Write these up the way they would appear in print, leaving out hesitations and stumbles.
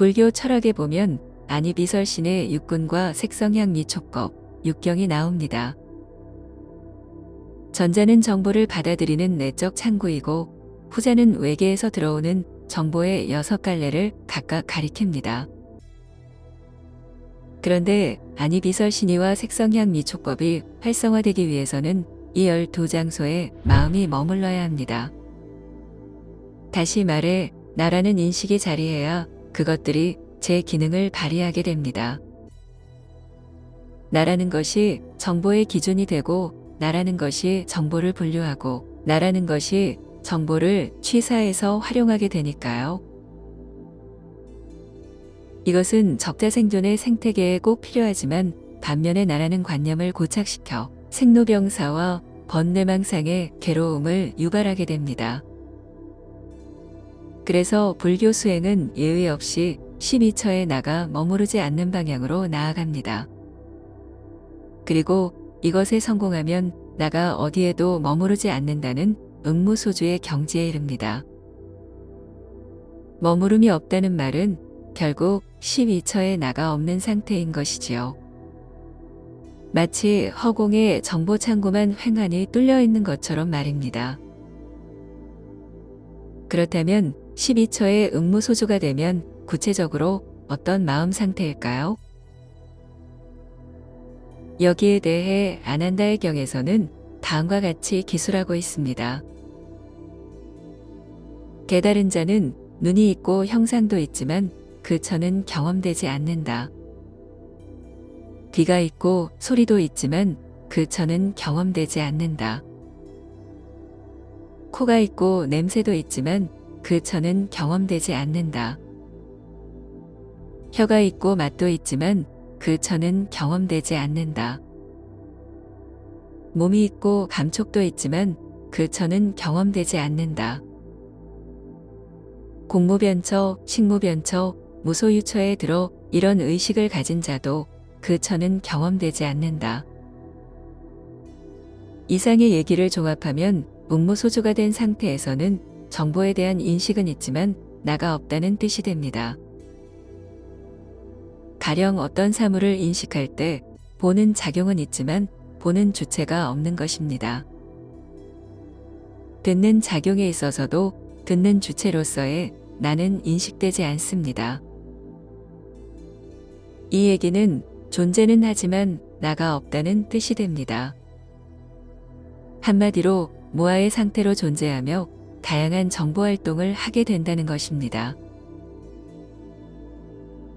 불교 철학에 보면 안이비설신의 육군과 색성향미촉법, 육경이 나옵니다. 전자는 정보를 받아들이는 내적 창구이고 후자는 외계에서 들어오는 정보의 6갈래를 각각 가리킵니다. 그런데 안이비설신이와 색성향미촉법이 활성화되기 위해서는 이 12장소에 마음이 머물러야 합니다. 다시 말해 나라는 인식이 자리해야 그것들이 제 기능을 발휘하게 됩니다. 나라는 것이 정보의 기준이 되고 나라는 것이 정보를 분류하고 나라는 것이 정보를 취사해서 활용하게 되니까요. 이것은 적자생존의 생태계에 꼭 필요하지만 반면에 나라는 관념을 고착시켜 생로병사와 번뇌망상의 괴로움을 유발하게 됩니다. 그래서 불교 수행은 예의 없이 12처에 나가 머무르지 않는 방향으로 나아갑니다. 그리고 이것에 성공하면 나가 어디에도 머무르지 않는다는 응무소주의 경지에 이릅니다. 머무름이 없다는 말은 결국 12처에 나가 없는 상태인 것이지요. 마치 허공에 정보창고만 횡하니 뚫려 있는 것처럼 말입니다. 그렇다면 12처의 응무소주가 되면 구체적으로 어떤 마음 상태일까요? 여기에 대해 아난다의 경에서는 다음과 같이 기술하고 있습니다. 깨달은 자는 눈이 있고 형상도 있지만 그 처는 경험되지 않는다. 귀가 있고 소리도 있지만 그 처는 경험되지 않는다. 코가 있고 냄새도 있지만 그 처는 경험되지 않는다. 혀가 있고 맛도 있지만 그 처는 경험되지 않는다. 몸이 있고 감촉도 있지만 그 처는 경험되지 않는다. 공무변처, 식무변처, 무소유처에 들어 이런 의식을 가진 자도 그 처는 경험되지 않는다. 이상의 얘기를 종합하면 응무소주가 된 상태에서는 정보에 대한 인식은 있지만 나가 없다는 뜻이 됩니다. 가령 어떤 사물을 인식할 때 보는 작용은 있지만 보는 주체가 없는 것입니다. 듣는 작용에 있어서도 듣는 주체로서의 나는 인식되지 않습니다. 이 얘기는 존재는 하지만 나가 없다는 뜻이 됩니다. 한마디로 무아의 상태로 존재하며 다양한 정보활동을 하게 된다는 것입니다.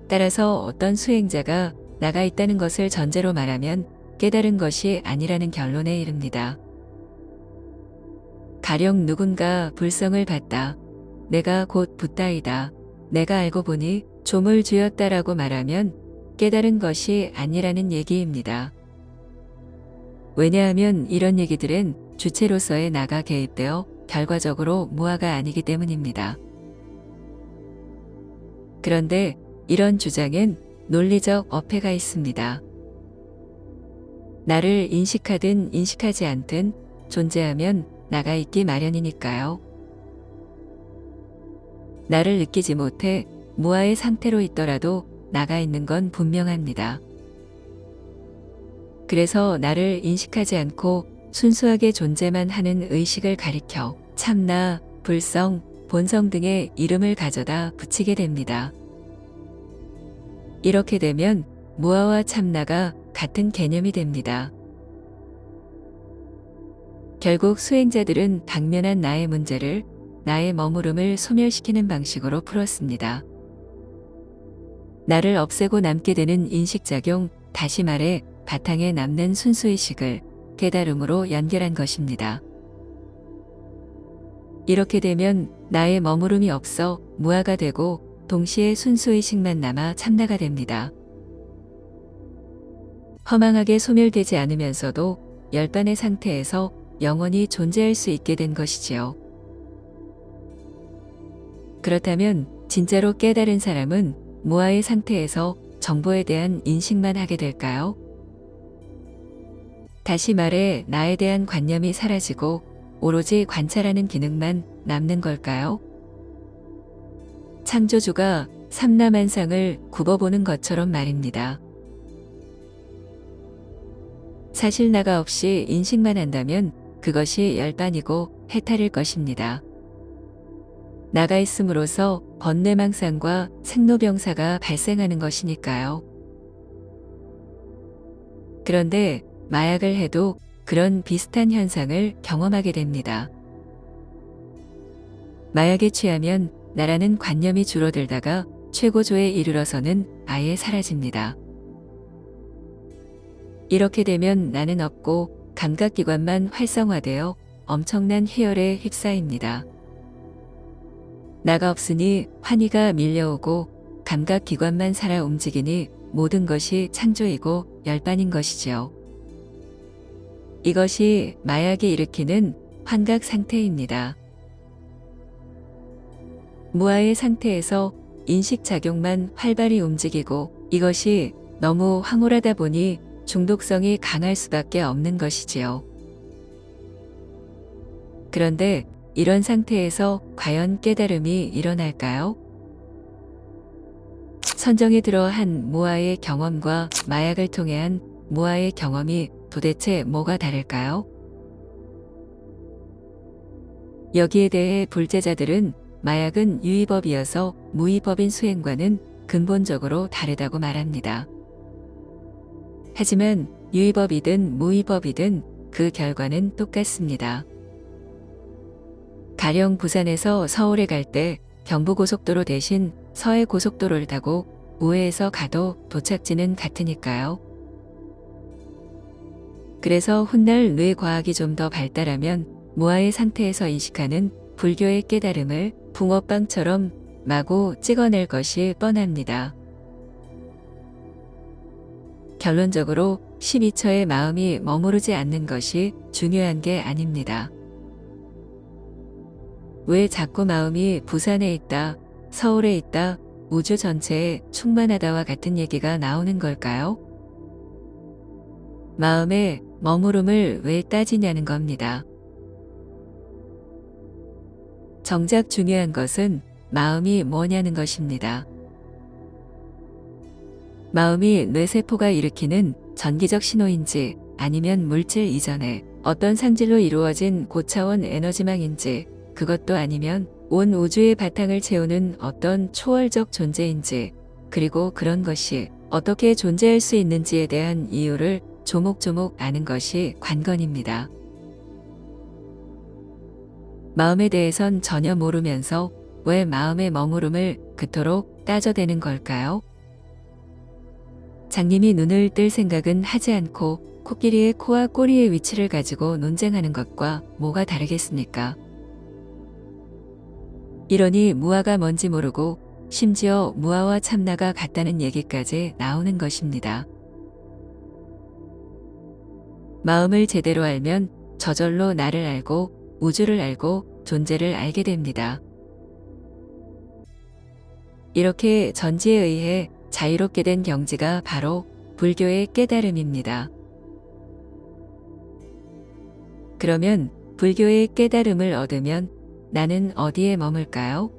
따라서 어떤 수행자가 나가 있다는 것을 전제로 말하면 깨달은 것이 아니라는 결론에 이릅니다. 가령 누군가 불성을 봤다. 내가 곧 붓다이다. 내가 알고 보니 조물주였다라고 말하면 깨달은 것이 아니라는 얘기입니다. 왜냐하면 이런 얘기들은 주체로서의 나가 개입되어 결과적으로 무아가 아니기 때문입니다. 그런데 이런 주장엔 논리적 어폐가 있습니다. 나를 인식하든 인식하지 않든 존재하면 나가 있기 마련이니까요. 나를 느끼지 못해 무아의 상태로 있더라도 나가 있는 건 분명합니다. 그래서 나를 인식하지 않고 순수하게 존재만 하는 의식을 가리켜 참나, 불성, 본성 등의 이름을 가져다 붙이게 됩니다. 이렇게 되면 무아와 참나가 같은 개념이 됩니다. 결국 수행자들은 당면한 나의 문제를 나의 머무름을 소멸시키는 방식으로 풀었습니다. 나를 없애고 남게 되는 인식작용, 다시 말해 바탕에 남는 순수의식을 깨달음으로 연결한 것입니다. 이렇게 되면 나의 머무름이 없어 무아가 되고 동시에 순수의식만 남아 참나가 됩니다. 허망하게 소멸되지 않으면서도 열반의 상태에서 영원히 존재할 수 있게 된 것이지요. 그렇다면 진짜로 깨달은 사람은 무아의 상태에서 정보에 대한 인식만 하게 될까요? 다시 말해 나에 대한 관념이 사라지고 오로지 관찰하는 기능만 남는 걸까요? 창조주가 삼라만상을 굽어보는 것처럼 말입니다. 사실 나가 없이 인식만 한다면 그것이 열반이고 해탈일 것입니다. 나가 있음으로써 번뇌망상과 생로병사가 발생하는 것이니까요. 그런데 마약을 해도 그런 비슷한 현상을 경험하게 됩니다. 마약에 취하면 나라는 관념이 줄어들다가 최고조에 이르러서는 아예 사라집니다. 이렇게 되면 나는 없고 감각기관만 활성화되어 엄청난 희열에 휩싸입니다. 나가 없으니 환희가 밀려오고 감각기관만 살아 움직이니 모든 것이 창조이고 열반인 것이지요. 이것이 마약이 일으키는 환각 상태입니다. 무아의 상태에서 인식작용만 활발히 움직이고 이것이 너무 황홀하다 보니 중독성이 강할 수밖에 없는 것이지요. 그런데 이런 상태에서 과연 깨달음이 일어날까요? 선정에 들어 한 무아의 경험과 마약을 통해 한 무아의 경험이 도대체 뭐가 다를까요? 여기에 대해 불제자들은 마약은 유의법이어서 무의법인 수행과는 근본적으로 다르다고 말합니다. 하지만 유의법이든 무의법이든 그 결과는 똑같습니다. 가령 부산에서 서울에 갈 때 경부고속도로 대신 서해고속도로를 타고 우회해서 가도 도착지는 같으니까요. 그래서 훗날 뇌과학이 좀 더 발달하면 무아의 상태에서 인식하는 불교의 깨달음을 붕어빵처럼 마구 찍어낼 것이 뻔합니다. 결론적으로 12처의 마음이 머무르지 않는 것이 중요한 게 아닙니다. 왜 자꾸 마음이 부산에 있다, 서울에 있다, 우주 전체에 충만하다와 같은 얘기가 나오는 걸까요? 마음의 머무름을 왜 따지냐는 겁니다. 정작 중요한 것은 마음이 뭐냐는 것입니다. 마음이 뇌세포가 일으키는 전기적 신호인지 아니면 물질 이전에 어떤 상질로 이루어진 고차원 에너지망인지 그것도 아니면 온 우주의 바탕을 채우는 어떤 초월적 존재인지 그리고 그런 것이 어떻게 존재할 수 있는지에 대한 이유를 조목조목 아는 것이 관건입니다. 마음에 대해선 전혀 모르면서 왜 마음의 머무름을 그토록 따져대는 걸까요? 장님이 눈을 뜰 생각은 하지 않고 코끼리의 코와 꼬리의 위치를 가지고 논쟁하는 것과 뭐가 다르겠습니까? 이러니 무아가 뭔지 모르고 심지어 무아와 참나가 같다는 얘기까지 나오는 것입니다. 마음을 제대로 알면 저절로 나를 알고 우주를 알고 존재를 알게 됩니다. 이렇게 전지에 의해 자유롭게 된 경지가 바로 불교의 깨달음입니다. 그러면 불교의 깨달음을 얻으면 나는 어디에 머물까요?